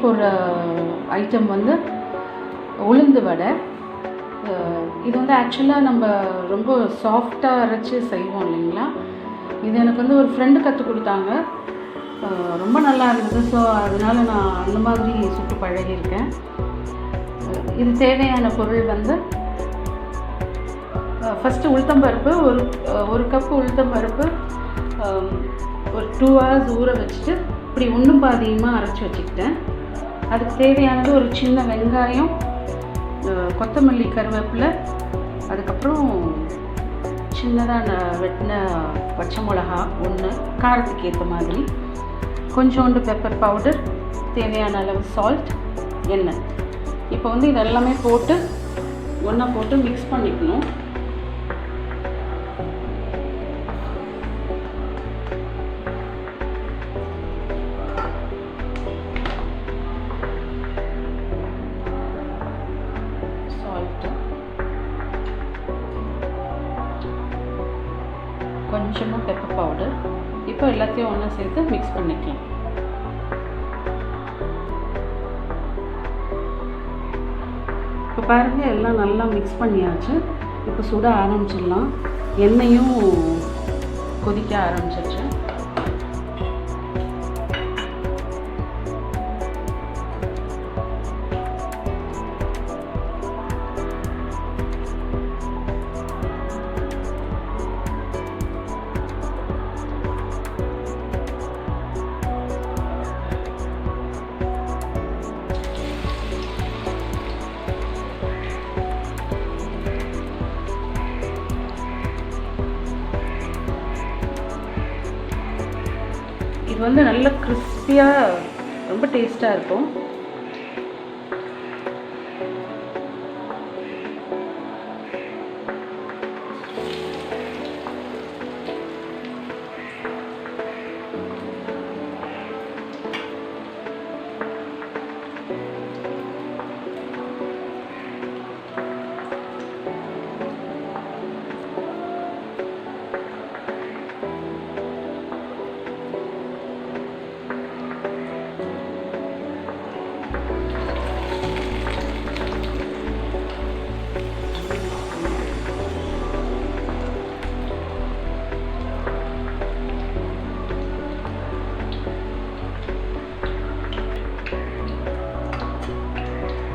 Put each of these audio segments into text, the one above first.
போடுற ஐட்டம் வந்து உளுந்து வடை. இது வந்து ஆக்சுவலாக நம்ம ரொம்ப சாஃப்டாக அரைச்சி செய்வோம் இல்லைங்களா. இது எனக்கு வந்து ஒரு ஃப்ரெண்டு கற்றுக் கொடுத்தாங்க. ரொம்ப நல்லா இருந்தது. ஸோ அதனால் நான் அந்த மாதிரி சுட்டு பழகியிருக்கேன். இது தேவையான பொருள் வந்து ஃபஸ்ட்டு உளுத்தம்பருப்பு, ஒரு கப்பு உளுத்தம்பருப்பு ஒரு 2 hours ஊற வச்சுட்டு இப்படி ஒன்றும் பாதியமாக அரைச்சி வச்சுக்கிட்டேன். அதுக்கு தேவையானது ஒரு சின்ன வெங்காயம், கொத்தமல்லி, கருவேப்பிலை, அதுக்கப்புறம் சின்னதாக வெட்டின பச்சை மிளகா 1, காரத்துக்கு ஏற்ற மாதிரி, கொஞ்சோண்டு பெப்பர் பவுடர், தேவையான அளவு சால்ட், எண்ணெய். இப்போ வந்து இதெல்லாமே போட்டு ஒன்றா போட்டு மிக்ஸ் பண்ணிக்கணும். சால்ட்டு, கொஞ்சமாக பெப்பர் பவுடர். இப்போ எல்லாத்தையும் ஒன்றா சேர்த்து மிக்ஸ் பண்ணிக்கலாம். இப்போ பாருங்கள், எல்லாம் நல்லா மிக்ஸ் பண்ணியாச்சு. இப்போ சுட ஆரம்பிச்சிடலாம். எண்ணெயும் கொதிக்க ஆரம்பிச்சிருச்சு. இது வந்து நல்ல கிறிஸ்பியாக ரொம்ப டேஸ்ட்டாக இருக்கும்.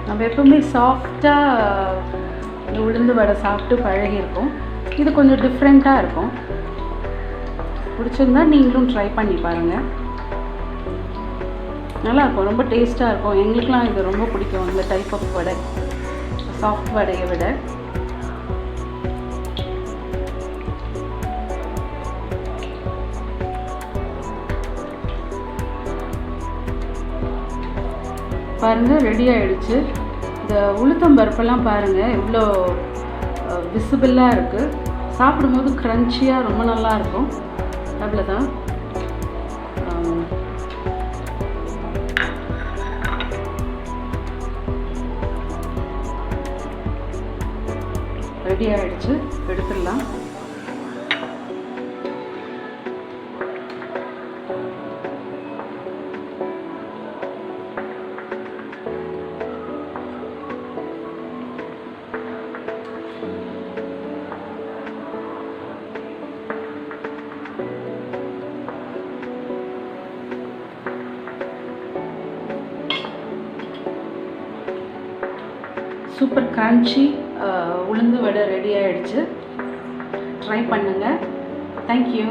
நம்ம எப்பவுமே சாஃப்டாக இந்த உளுந்து வடை சாப்பிட்டு பழகியிருக்கோம். இது கொஞ்சம் டிஃப்ரெண்ட்டாக இருக்கும். பிடிச்சிருந்தா நீங்களும் ட்ரை பண்ணி பாருங்கள். நல்லாயிருக்கும், ரொம்ப டேஸ்ட்டாக இருக்கும். எங்களுக்கெலாம் இது ரொம்ப பிடிக்கும், இந்த டைப் ஆஃப் வடை, சாஃப்ட் வடையை விட. பாருங்கள், ரெடி ஆகிடுச்சு. இந்த உளுத்தம்பருப்பெல்லாம் பாருங்கள் எவ்வளோ விசிபிளாக இருக்குது. சாப்பிடும்போது க்ரன்ச்சியாக ரொம்ப நல்லாயிருக்கும். அவ்வளோதான். ரெடி ஆகிடுச்சு, எடுத்துடலாம். சூப்பர் கிரன்ச்சி உளுந்து வடை ரெடி ஆகிடுச்சு. ட்ரை பண்ணுங்கள். தேங்க்யூ.